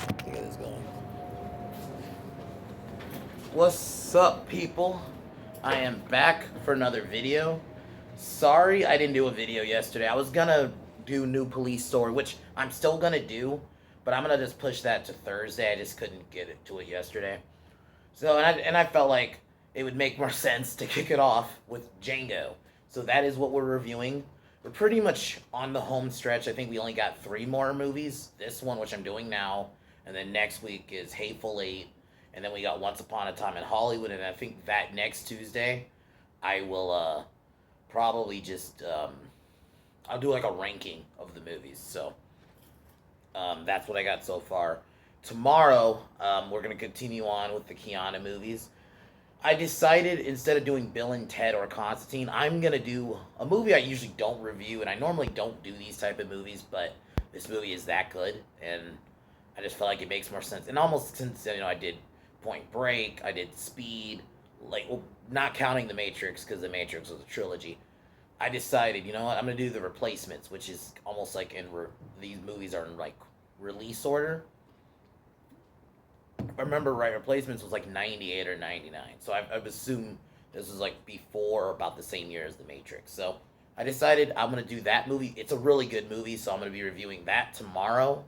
Let's get this going. What's up, people? I am back for another video. Sorry I didn't do a video yesterday. I was gonna do New Police Story, which I'm still gonna do, but I'm gonna just push that to Thursday. I just couldn't get it to it yesterday. So, and I felt like it would make more sense to kick it off with Django. So that is what we're reviewing. We're pretty much on the home stretch. I think we only got three more movies. This one, which I'm doing now, and then next week is Hateful Eight, and then we got Once Upon a Time in Hollywood, and I think that next Tuesday, I will probably just I'll do like a ranking of the movies. So that's what I got so far. Tomorrow, we're gonna continue on with the Keanu movies. I decided instead of doing Bill and Ted or Constantine, I'm gonna do a movie I usually don't review, and I normally don't do these type of movies, but this movie is that good, and I just felt like it makes more sense. And almost since I did Point Break, I did Speed, like well, not counting The Matrix because The Matrix was a trilogy. I decided, you know what, I'm gonna do The Replacements, which is almost like these movies are in like release order. If I remember right, Replacements was like 98 or 99. So I've assumed this was like before or about the same year as The Matrix. So I decided I'm going to do that movie. It's a really good movie, so I'm going to be reviewing that tomorrow.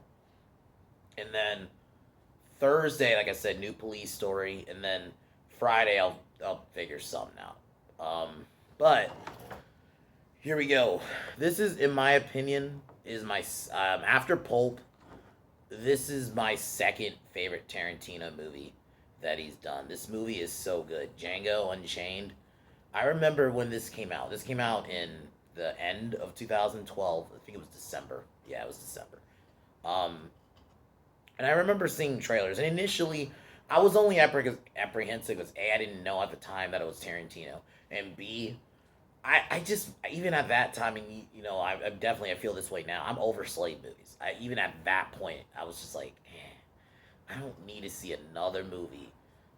And then Thursday, like I said, New Police Story. And then Friday, I'll figure something out. But here we go. This is, in my opinion, is my after Pulp, this is my second favorite Tarantino movie that he's done. This movie is so good. Django Unchained. I remember when this came out. This came out in the end of 2012. I think it was December. Yeah, it was December. Um, and I remember seeing trailers. And initially, I was only apprehensive because A, I didn't know at the time that it was Tarantino, and B, I just even at that time, and I definitely I feel this way now. I'm over slave movies. Even at that point, I was just like, I don't need to see another movie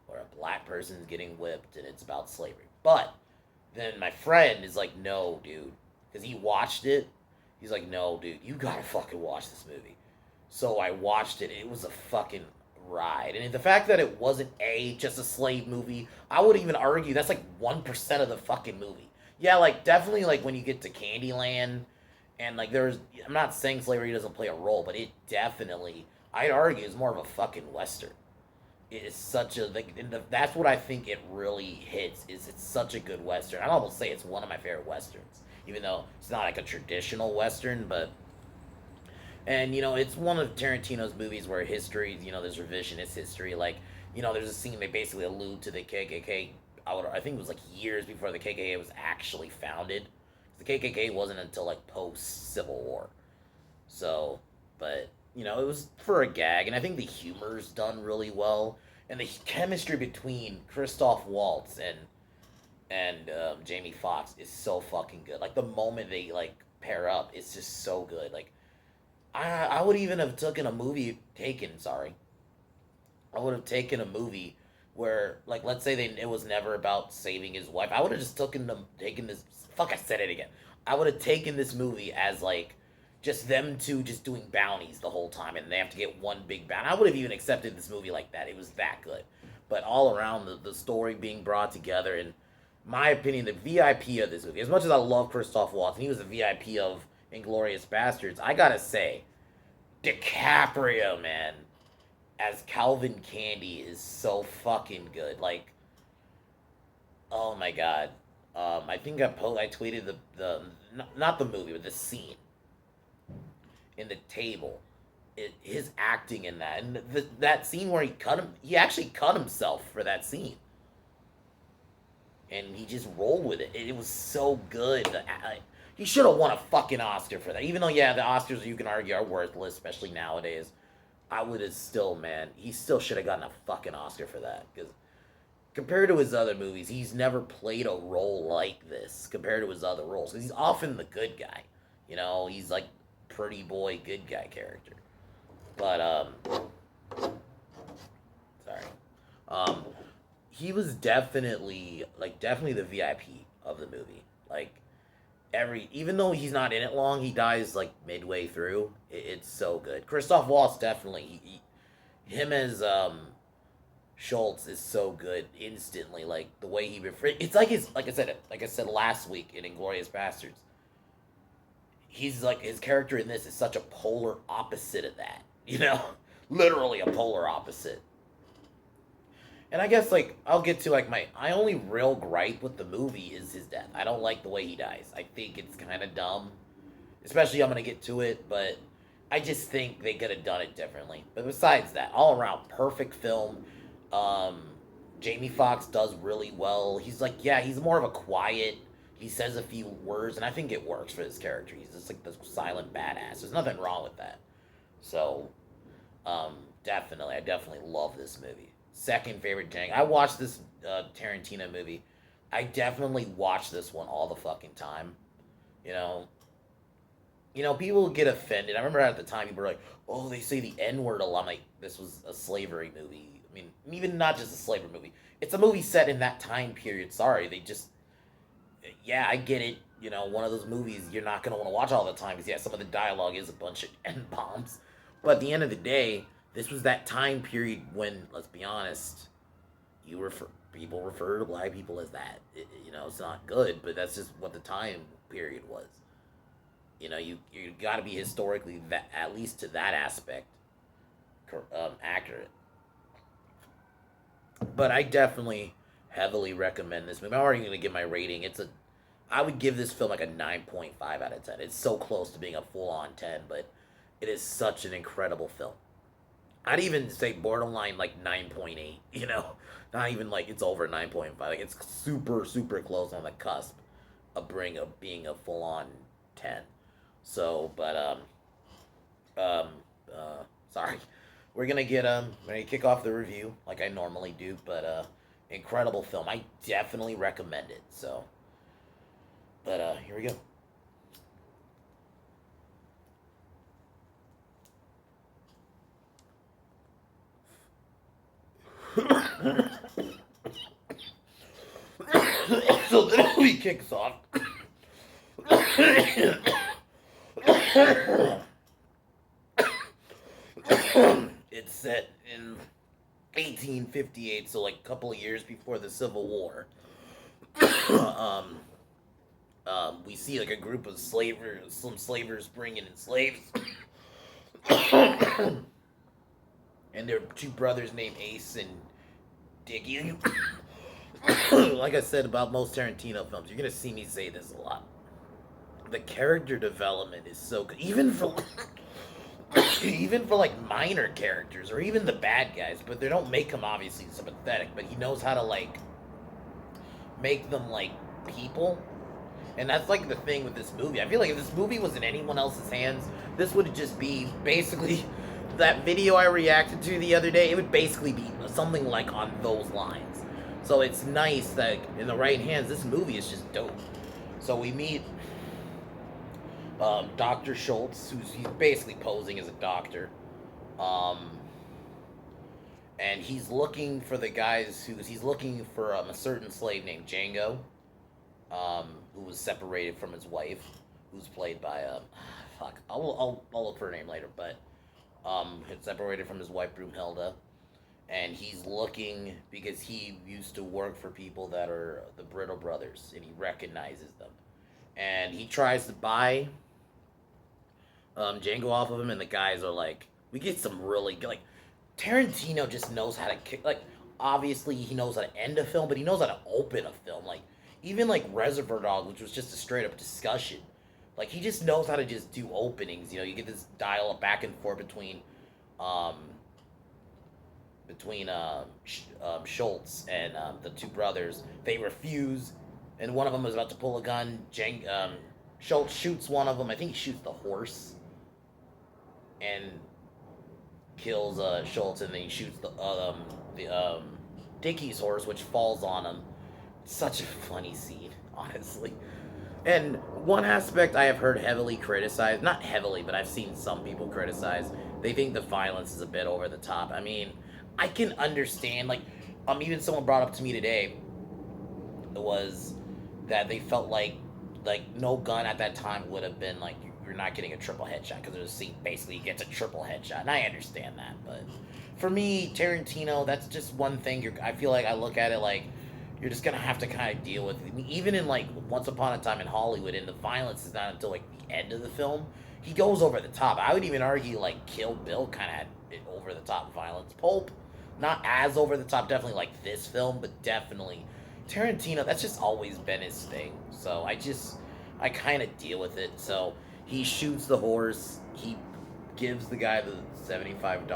where a black person's getting whipped and it's about slavery. But then my friend is like, no, dude, because he watched it. He's like, no, dude, you gotta fucking watch this movie. So I watched it. It was a fucking ride, and the fact that it wasn't just a slave movie, I would even argue that's like 1% of the fucking movie. Yeah, like definitely like when you get to Candyland, and like there's, I'm not saying slavery doesn't play a role, but it definitely, I'd argue, is more of a fucking western. It is such a like, that's what I think it really hits. Is it's such a good western. I'd almost say it's one of my favorite westerns, even though it's not like a traditional western, but and it's one of Tarantino's movies where history, there's revisionist history. Like, there's a scene they basically allude to the KKK. I think it was like years before the KKK was actually founded. The KKK wasn't until like post Civil War. So, but it was for a gag, and I think the humor's done really well, and the chemistry between Christoph Waltz and Jamie Foxx is so fucking good. Like the moment they like pair up, it's just so good. Like I would even have taken a movie taken. Sorry, I would have taken a movie where, like, let's say it was never about saving his wife. I would have just taken this. Fuck, I said it again. I would have taken this movie as like just them two just doing bounties the whole time, and they have to get one big bounty. I would have even accepted this movie like that. It was that good. But all around the story being brought together, and my opinion, the VIP of this movie, as much as I love Christoph Waltz, and he was the VIP of Inglorious Bastards, I gotta say, DiCaprio, man, as Calvin Candy is so fucking good. Like, oh my god. I think I tweeted the not the movie, but the scene in the table. His acting in that, and that scene where he actually cut himself for that scene, and he just rolled with it. It was so good. He should have won a fucking Oscar for that. Even though, yeah, the Oscars you can argue are worthless, especially nowadays. I would have still, man, he still should have gotten a fucking Oscar for that. Because compared to his other movies, he's never played a role like this compared to his other roles. Because he's often the good guy. He's like pretty boy, good guy character. But, sorry. Um, he was definitely the VIP of the movie. Like, even though he's not in it long, he dies like midway through. It's so good. Christoph Waltz definitely him as Schultz is so good instantly. Like the way he it's like his like I said last week in Inglorious Bastards. He's like his character in this is such a polar opposite of that. You know, literally a polar opposite. And I guess like I'll get to like my only real gripe with the movie is his death. I don't like the way he dies. I think it's kind of dumb. Especially I'm gonna get to it, but I just think they could have done it differently. But besides that, all around perfect film. Um, Jamie Foxx does really well. He's like, yeah, he's more of a quiet. He says a few words, and I think it works for his character. He's just like this silent badass. There's nothing wrong with that. So, definitely, I definitely love this movie. Second favorite Django. I watched this Tarantino movie. I definitely watch this one all the fucking time. You know, people get offended. I remember at the time people were like, "Oh, they say the N word a lot." I'm like, this was a slavery movie. I mean, even not just a slavery movie. It's a movie set in that time period. Sorry, they just, yeah, I get it. One of those movies you're not gonna want to watch all the time because yeah, some of the dialogue is a bunch of N bombs. But at the end of the day, this was that time period when, let's be honest, people refer to black people as that. It's not good, but that's just what the time period was. You got to be historically that at least to that aspect accurate. But I definitely heavily recommend this movie. I'm already going to give my rating. I would give this film like a 9.5 out of 10. It's so close to being a full on 10, but it is such an incredible film. I'd even say borderline like 9.8, Not even like it's over 9.5. Like it's super super close on the cusp of being a full on 10. So, but um sorry. We're gonna kick off the review like I normally do, but incredible film. I definitely recommend it. So, but here we go. So the movie kicks off. It's set in 1858, so like a couple of years before the Civil War. um, we see like a group of some slavers bringing in slaves, and there are two brothers named Ace and Dickie. Like I said about most Tarantino films, you're gonna see me say this a lot. The character development is so good, even for even for like minor characters or even the bad guys, but they don't make him obviously sympathetic, but he knows how to like make them like people. And that's like the thing with this movie. I feel like if this movie was in anyone else's hands, this would just be basically that video I reacted to the other day. It would basically be something like on those lines. So it's nice that in the right hands, this movie is just dope. So we meet Dr. Schultz, he's basically posing as a doctor. Um, and he's looking for he's looking for a certain slave named Django, who was separated from his wife, who's played by, fuck, I'll look for her name later, but, separated from his wife, Broomhilda. And he's looking because he used to work for people that are the Brittle Brothers, and he recognizes them. And he tries to buy Django off of him, and the guys are like, we get some really good, like, Tarantino just knows how to kick, like, obviously he knows how to end a film, but he knows how to open a film, like, even, like, Reservoir Dogs, which was just a straight-up discussion, like, he just knows how to just do openings, you get this dialogue back and forth um, Schultz and the two brothers. They refuse, and one of them is about to pull a gun. Schultz shoots one of them. I think he shoots the horse and kills Schultz, and then he shoots the Dickie's horse, which falls on him. Such a funny scene, honestly. And one aspect I have heard heavily criticized, not heavily, but I've seen some people criticize, they think the violence is a bit over the top. I mean, I can understand, like, even someone brought up to me today was that they felt like no gun at that time would have been, like, you're not getting a triple headshot because there's a scene basically he gets a triple headshot, and I understand that, but for me, Tarantino, that's just one thing. I feel like I look at it like you're just gonna have to kind of deal with it. I mean, even in like Once Upon a Time in Hollywood, and the violence is not until like the end of the film. He goes over the top. I would even argue like Kill Bill kind of had over the top violence. Pulp, not as over the top. Definitely like this film, but definitely Tarantino. That's just always been his thing. So I kind of deal with it. So he shoots the horse. He gives the guy the $75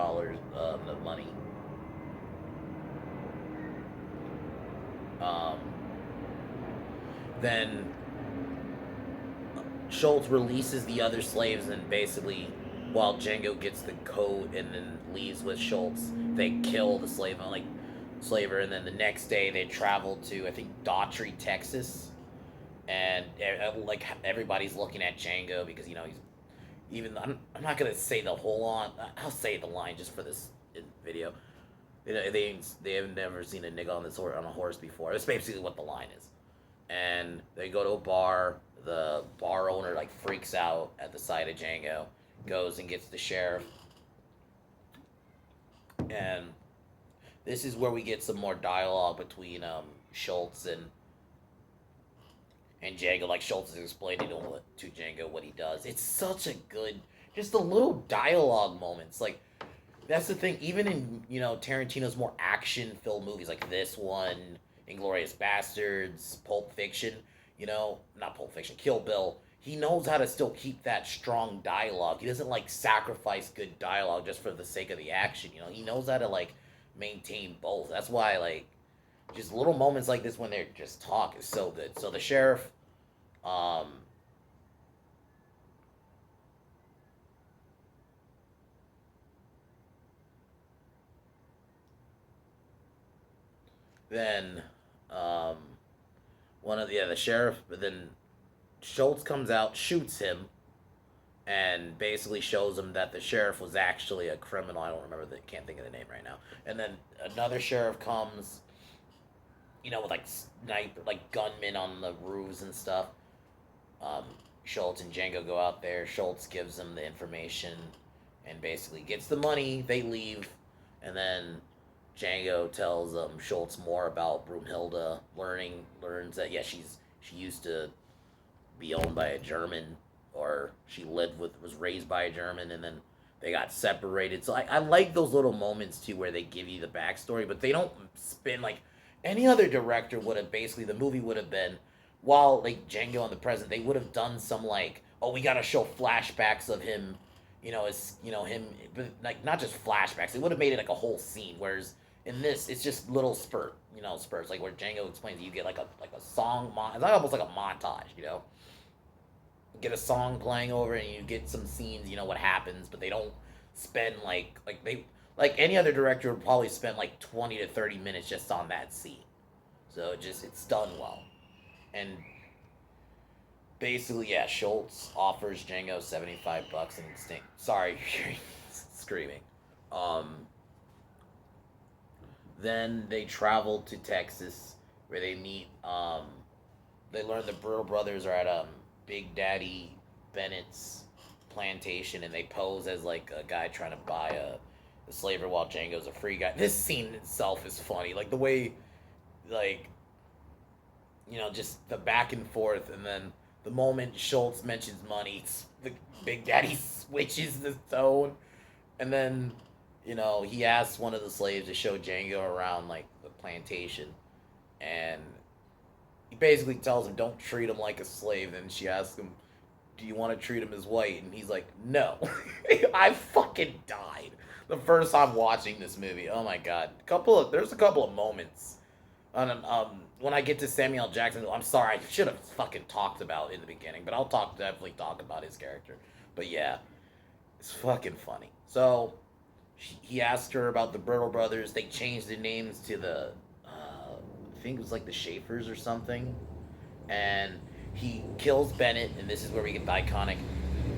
the money. Um, then Schultz releases the other slaves, and basically, while Django gets the code and then leaves with Schultz, they kill the slaver, and then the next day they travel to, I think, Daughtry, Texas, and like everybody's looking at Django because he's even. I'm not gonna say the whole on. I'll say the line just for this video. They have never seen a nigga on on a horse before. That's basically what the line is. And they go to a bar. The bar owner like freaks out at the sight of Django, goes and gets the sheriff, and this is where we get some more dialogue between Schultz and Django. Like Schultz is explaining to Django what he does. It's such a good, just the little dialogue moments. Like that's the thing. Even in Tarantino's more action-filled movies like this one, Inglourious Bastards, Pulp Fiction. Not Pulp Fiction, Kill Bill. He knows how to still keep that strong dialogue. He doesn't like sacrifice good dialogue just for the sake of the action. He knows how to like maintain both. That's why like just little moments like this when they're just talk is so good. So the sheriff, um, then the sheriff, but then Schultz comes out, shoots him, and basically shows him that the sheriff was actually a criminal. I don't remember can't think of the name right now. And then another sheriff comes, with like gunmen on the roofs and stuff. Um, Schultz and Django go out there. Schultz gives them the information, and basically gets the money. They leave, and then Django tells Schultz more about Broomhilda. Learns that she used to be owned by a German, or she was raised by a German, and then they got separated. So I like those little moments too where they give you the backstory, but they don't spin like any other director would have. Basically, the movie would have been while like Django in the present, they would have done some like, oh, we gotta show flashbacks of him, him, but like not just flashbacks. They would have made it like a whole scene. Whereas in this, it's just little spurts, like where Django explains. You get like a song, it's like almost like a montage, get a song playing over and you get some scenes, what happens, but they don't spend like any other director would probably spend like 20 to 30 minutes just on that scene. So it's done well. And basically, yeah, Schultz offers Django $75 and extinct. Sorry, you're screaming. Then they travel to Texas where they meet they learn the Brittle brothers are at Big Daddy Bennett's plantation, and they pose as like a guy trying to buy a slaver while Django's a free guy. This scene itself is funny, like the way, like, just the back and forth, and then the moment Schultz mentions money, the Big Daddy switches the tone, and then he asks one of the slaves to show Django around like the plantation, and he basically tells him, don't treat him like a slave. Then she asks him, do you want to treat him as white? And he's like, no. I fucking died the first time watching this movie. Oh my god. There's a couple of moments. When I get to Samuel Jackson, I'm sorry, I should have fucking talked about in the beginning, but I'll definitely talk about his character. But yeah, it's fucking funny. So he asked her about the Brittle brothers. They changed the names to the I think it was like the Schaefers or something, and he kills Bennett, and this is where we get the iconic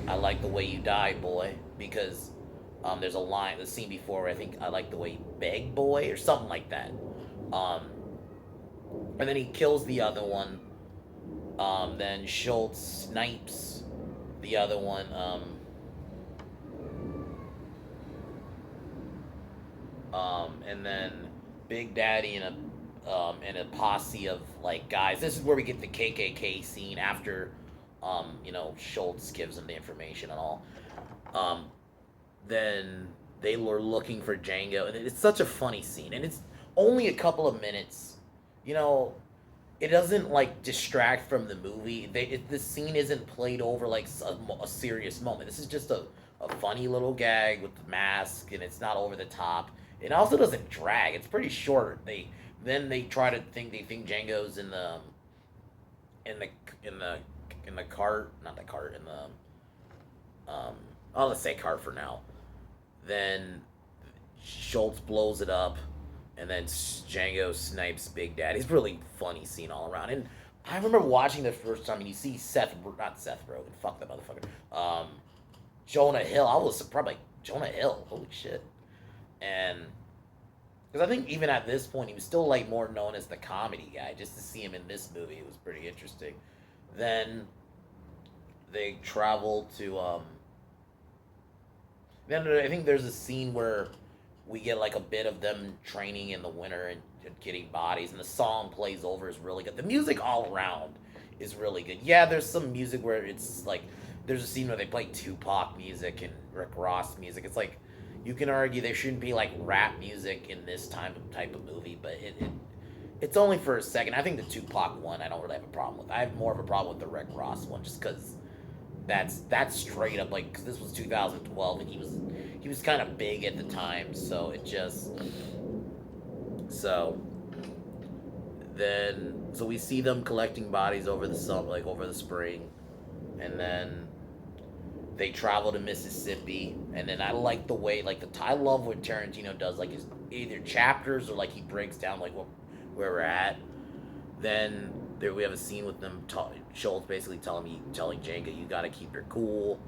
"I like the way you die, boy," because there's the scene before where I think "I like the way you beg, boy" or something like that, and then he kills the other one. Then Schultz snipes the other one, and then Big Daddy and a posse of like guys. This is where we get the KKK scene after, Schultz gives them the information and all. Um, then they were looking for Django, and it's such a funny scene, and it's only a couple of minutes. You know, it doesn't like distract from the movie. The scene isn't played over like a serious moment. This is just a funny little gag with the mask, and it's not over the top. It also doesn't drag. It's pretty short. They try to think they think Django's in the in the in the cart, not the cart, in the I'll just say cart for now. Then Schultz blows it up, and then Django snipes Big Daddy. It's really funny scene all around. And I remember watching the first time, and you see not Seth Rogen, fuck that motherfucker. Jonah Hill. I was surprised, like Jonah Hill. Holy shit! And because I think even at this point, he was still like more known as the comedy guy. Just to see him in this movie, it was pretty interesting. Then they travel to then I think there's a scene where we get like a bit of them training in the winter and getting bodies, and the song plays over is really good. The music all around is really good. Yeah, there's some music where it's like there's a scene where they play Tupac music and Rick Ross music. It's like you can argue there shouldn't be like rap music in this type of movie, but it's only for a second. I think the Tupac one I don't really have a problem with. I have more of a problem with the Rick Ross one just because that's straight up like 'cause this was 2012 and he was kind of big at the time, so it just so so we see them collecting bodies over the summer, like over the spring, and then they travel to Mississippi, and then I like the way like I love what Tarantino does, like his either chapters or like he breaks down like where we're at. Then there we have a scene with them. Schultz basically telling Django, you got to keep your cool,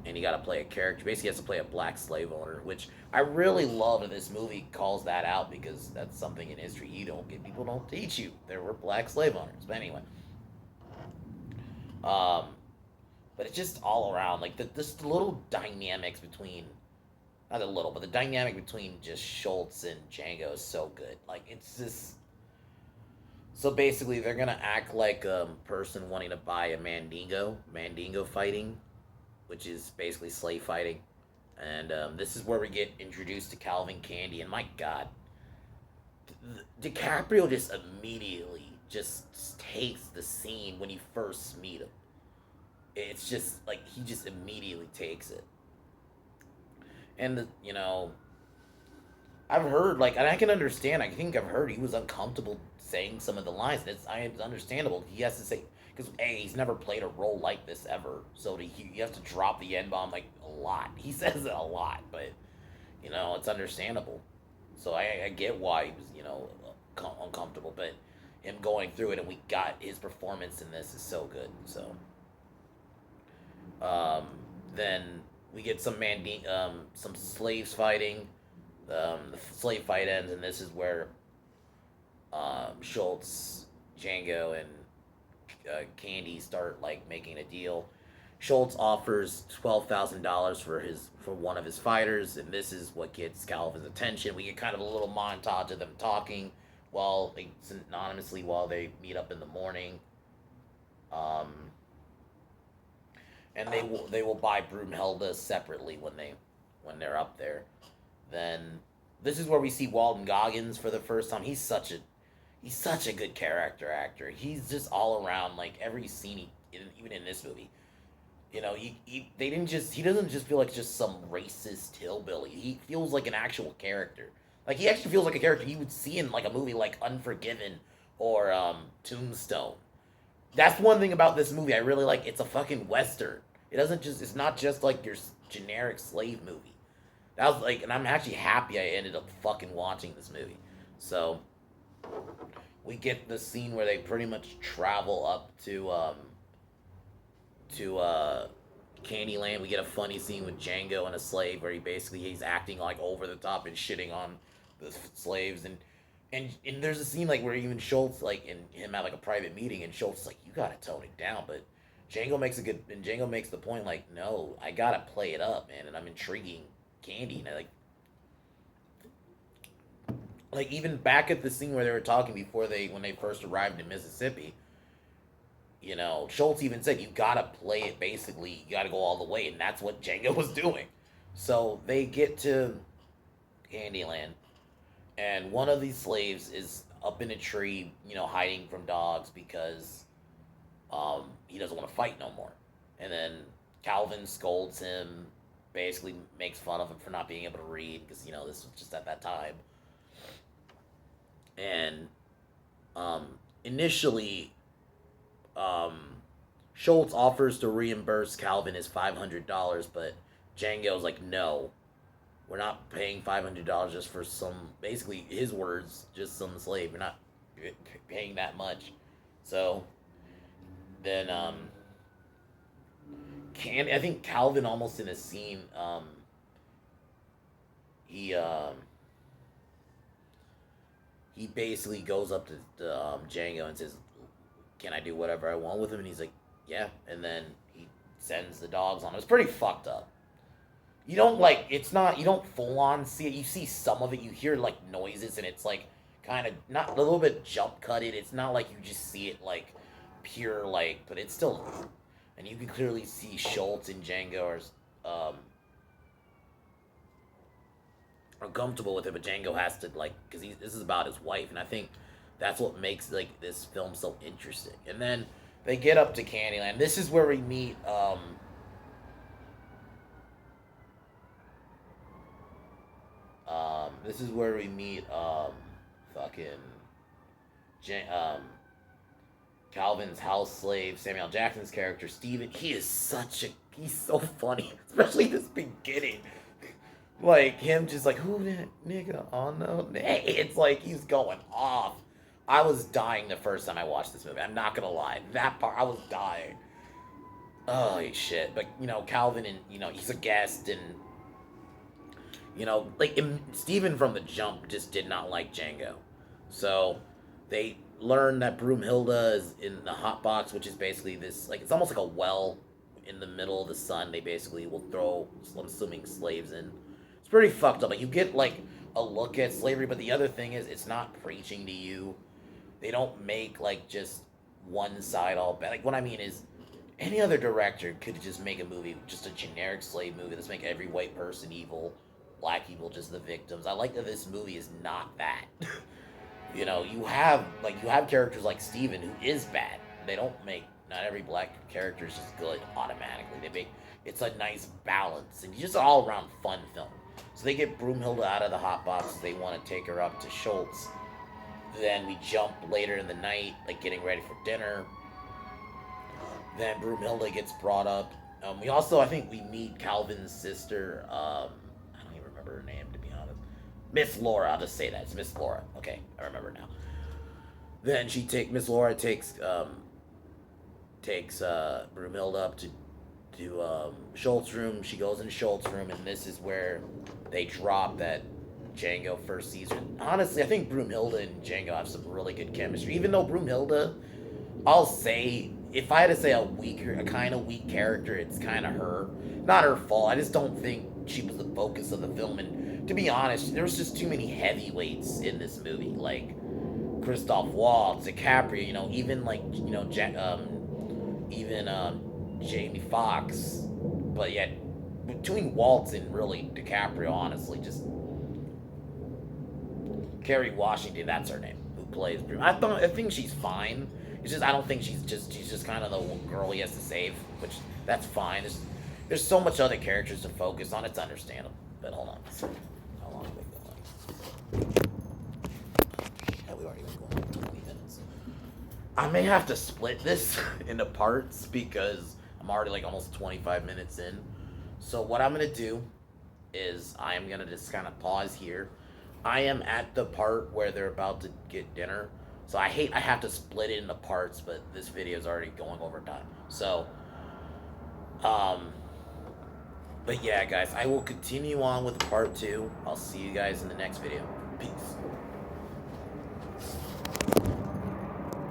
and you got to play a character. Basically, he has to play a black slave owner, which I really love. And this movie calls that out because that's something in history you don't get. People don't teach you. There were black slave owners. But anyway, um, but it's just all around like this little dynamics between not a little, but the dynamic between just Schultz and Django is so good. Like it's just so basically, they're gonna act like a person wanting to buy a mandingo fighting, which is basically slave fighting, and this is where we get introduced to Calvin Candy. And my God, DiCaprio just immediately just takes the scene when you first meet him. It's just like he just immediately takes it, and I've heard like, and I can understand. I think I've heard he was uncomfortable saying some of the lines. And it's understandable. He has to say because he's never played a role like this ever, so he has to drop the N bomb like a lot. He says it a lot, but it's understandable. So I get why he was uncomfortable, but him going through it, and we got his performance in this is so good. So um, then we get some slaves fighting. The slave fight ends, and this is where Schultz, Django, and Candy start like making a deal. Schultz offers $12,000 for one of his fighters, and this is what gets Calvin's attention. We get kind of a little montage of them talking anonymously while they meet up in the morning. Um, and they will buy Broomhilda separately when they're up there. Then this is where we see Walton Goggins for the first time. He's such a good character actor. He's just all around like every scene, even in this movie. He doesn't just feel like just some racist hillbilly. He feels like an actual character. Like he actually feels like a character you would see in like a movie like Unforgiven or Tombstone. That's one thing about this movie I really like. It's a fucking western. It's not just like your generic slave movie. That was like, and I'm actually happy I ended up fucking watching this movie. So we get the scene where they pretty much travel up to Candyland. We get a funny scene with Django and a slave where he's acting like over the top and shitting on the slaves, and there's a scene like where even Schultz like and him have like a private meeting, and Schultz is like, you gotta tone it down, but Django makes the point like, no, I gotta play it up, man, and I'm intriguing Candy, and I like even back at the scene where they were talking before when they first arrived in Mississippi, Schultz even said you gotta play it basically, you gotta go all the way, and that's what Django was doing. So they get to Candyland, and one of these slaves is up in a tree, hiding from dogs because he doesn't want to fight no more. And then Calvin scolds him, basically makes fun of him for not being able to read because this was just at that time. And initially, um, Schultz offers to reimburse Calvin his $500, but Django's like, no, we're not paying $500 just for some, basically his words, just some slave. We're not paying that much. So then, I think Calvin almost in a scene, he he basically goes up to Django and says, "Can I do whatever I want with him?" And he's like, "Yeah." And then he sends the dogs on him. It's pretty fucked up. You don't it's not, you don't full on see it. You see some of it. You hear like noises, and it's like kind of not a little bit jump cutted. It's not like you just see it like pure but it's still, and you can clearly see Schultz and Django are uncomfortable with it, but Django has to because this is about his wife, and I think that's what makes this film so interesting. And then they get up to Candyland. This is where we meet this is where we meet fucking Calvin's house slave, Samuel Jackson's character, Steven. He's so funny, especially this beginning. Like him just like, who that nigga? Oh no. Hey, it's like he's going off. I was dying the first time I watched this movie. I'm not gonna lie. That part, I was dying. Oh shit. But Calvin, and he's a guest, and Steven from the jump just did not like Django. So they learn that Broomhilda is in the hot box, which is basically this, it's almost like a well in the middle of the sun. They basically will throw, I'm assuming, slaves in. It's pretty fucked up. You get a look at slavery, but the other thing is it's not preaching to you. They don't make just one side all bad. What I mean is, any other director could just make a movie, just a generic slave movie. Let's make every white person evil, black people just the victims. I like that this movie is not that. You have characters like Steven who is bad. They don't make, not every black character is just good automatically. It's a nice balance, and just an all around fun film. So they get Broomhilda out of the hot box. They want to take her up to Schultz. Then we jump later in the night, getting ready for dinner. Then Broomhilda gets brought up. We also, I think, we meet Calvin's sister. I don't even remember her name, to be honest. Miss Laura. I'll just say that it's Miss Laura. Okay, I remember now. Then Miss Laura takes Broomhilda up to Schultz's room. She goes in Schultz's room, and this is where they drop that Django first sees her. Honestly, I think Broomhilda and Django have some really good chemistry. Even though Broomhilda, I'll say, if I had to say a kind of weak character, it's kind of her. Not her fault. I just don't think she was the focus of the film. And to be honest, there was just too many heavyweights in this movie, like Christoph Waltz, DiCaprio. Jamie Foxx. But yet, between Waltz and really DiCaprio, honestly, just Kerry Washington, that's her name, who plays Broom. I think she's fine. It's just I don't think she's just kind of the girl he has to save, which that's fine. There's so much other characters to focus on. It's understandable. But hold on, how long have we going? Yeah, we've already been going 20 minutes. I may have to split this into parts because I'm already almost 25 minutes in. So what I'm gonna do is I am gonna just kind of pause here. I am at the part where they're about to get dinner. So I have to split it into parts, but this video is already going over time. So, but yeah, guys, I will continue on with part 2. I'll see you guys in the next video. Peace.